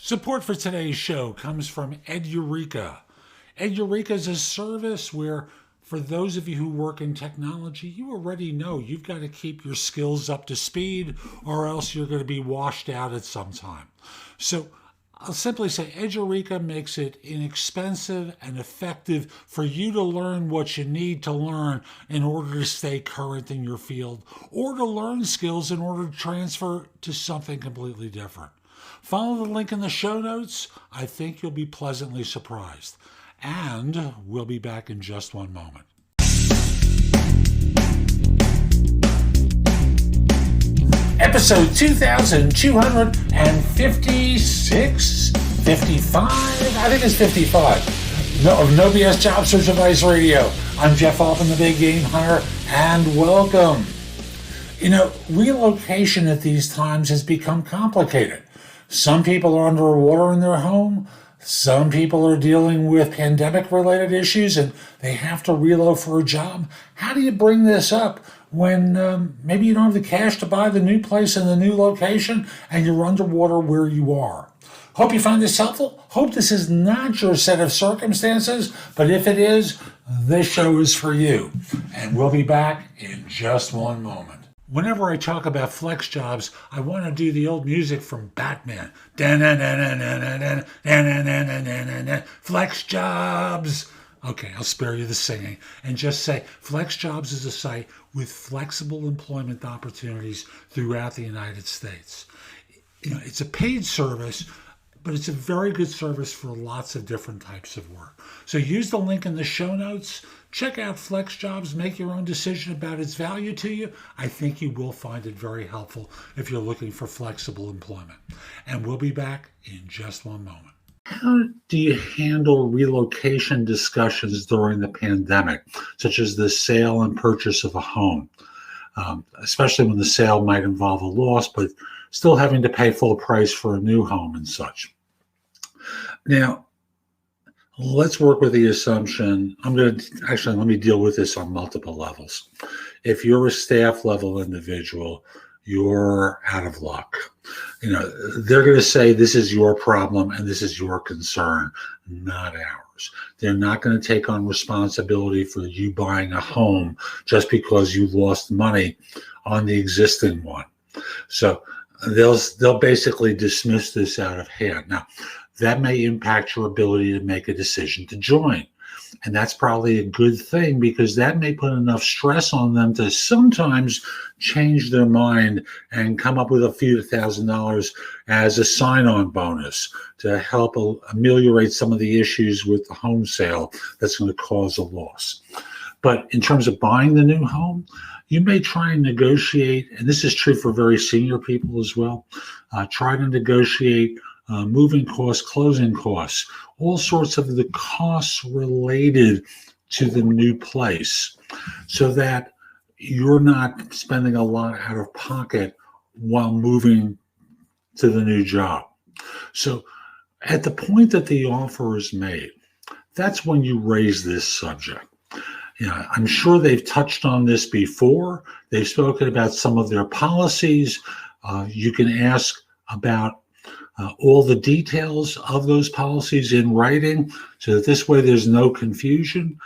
Support for today's show comes from Edureka. Edureka is a service where, for those of you who work in technology, you already know you've got to keep your skills up to speed or else you're going to be washed out at some time. So I'll simply say Edureka makes it inexpensive and effective for you to learn what you need to learn in order to stay current in your field or to learn skills in order to transfer to something completely different. Follow the link in the show notes. I think you'll be pleasantly surprised. And we'll be back in just one moment. Episode 2256, 55, I think it's 55, of No BS Job Search Advice Radio. I'm Jeff Altman, the Big Game Hunter, and welcome. You know, relocation at these times has become complicated. Some people are underwater in their home. Some people are dealing with pandemic-related issues and they have to reload for a job. How do you bring this up when maybe you don't have the cash to buy the new place in the new location and you're underwater where you are? Hope you find this helpful. Hope this is not your set of circumstances, but if it is, this show is for you. And we'll be back in just one moment. Whenever I talk about FlexJobs, I want to do the old music from Batman. FlexJobs. Okay, I'll spare you the singing and just say FlexJobs is a site with flexible employment opportunities throughout the United States. You know, it's a paid service, but it's a very good service for lots of different types of work. So use the link in the show notes. Check out FlexJobs. Make your own decision about its value to you. I think you will find it very helpful if you're looking for flexible employment. And we'll be back in just one moment. How do you handle relocation discussions during the pandemic, such as the sale and purchase of a home, especially when the sale might involve a loss, but still having to pay full price for a new home and such? Now, let's work with the assumption, let me deal with this on multiple levels. If you're a staff level individual, you're out of luck. You know, they're going to say this is your problem and this is your concern, not ours. They're not going to take on responsibility for you buying a home just because you lost money on the existing one. So they'll basically dismiss this out of hand. Now, that may impact your ability to make a decision to join. And that's probably a good thing because that may put enough stress on them to sometimes change their mind and come up with a few $1,000s as a sign-on bonus to help ameliorate some of the issues with the home sale that's going to cause a loss. But in terms of buying the new home, you may try and negotiate, and this is true for very senior people as well, try to negotiate moving costs, closing costs, all sorts of the costs related to the new place so that you're not spending a lot out of pocket while moving to the new job. So at the point that the offer is made, that's when you raise this subject. You know, I'm sure they've touched on this before. They've spoken about some of their policies. You can ask about all the details of those policies in writing so that this way there's no confusion,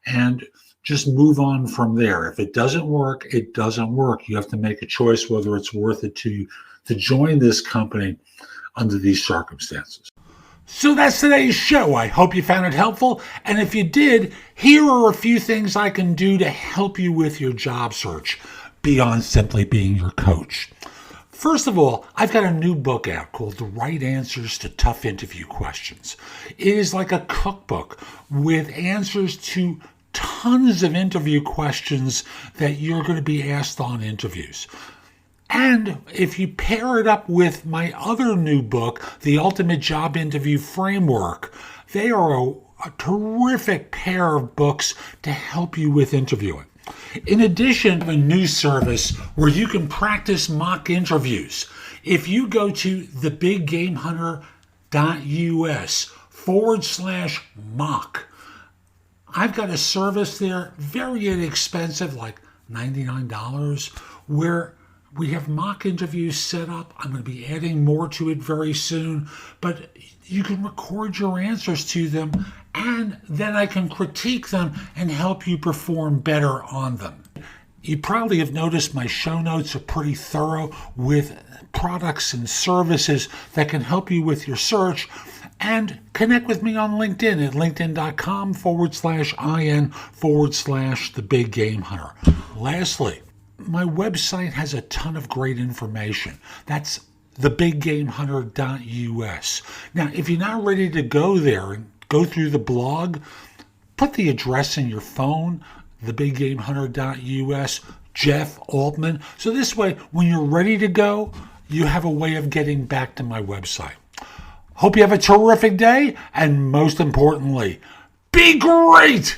and just move on from there. If it doesn't work, it doesn't work. You have to make a choice whether it's worth it to join this company under these circumstances. So that's today's show. I hope you found it helpful. And if you did, here are a few things I can do to help you with your job search beyond simply being your coach. First of all, I've got a new book out called The Right Answers to Tough Interview Questions. It is like a cookbook with answers to tons of interview questions that you're going to be asked on interviews. And if you pair it up with my other new book, The Ultimate Job Interview Framework, they are a terrific pair of books to help you with interviewing. In addition, I have a new service where you can practice mock interviews. If you go to thebiggamehunter.us/mock, I've got a service there, very inexpensive, like $99, where We have mock interviews set up. I'm going to be adding more to it very soon, but you can record your answers to them, and then I can critique them and help you perform better on them. You probably have noticed my show notes are pretty thorough with products and services that can help you with your search. And connect with me on LinkedIn at linkedin.com/IN/The Big Game Hunter. Lastly, my website has a ton of great information. That's thebiggamehunter.us. Now, if you're not ready to go there and go through the blog, put the address in your phone, thebiggamehunter.us, Jeff Altman. So this way, when you're ready to go, you have a way of getting back to my website. Hope you have a terrific day, and most importantly, be great!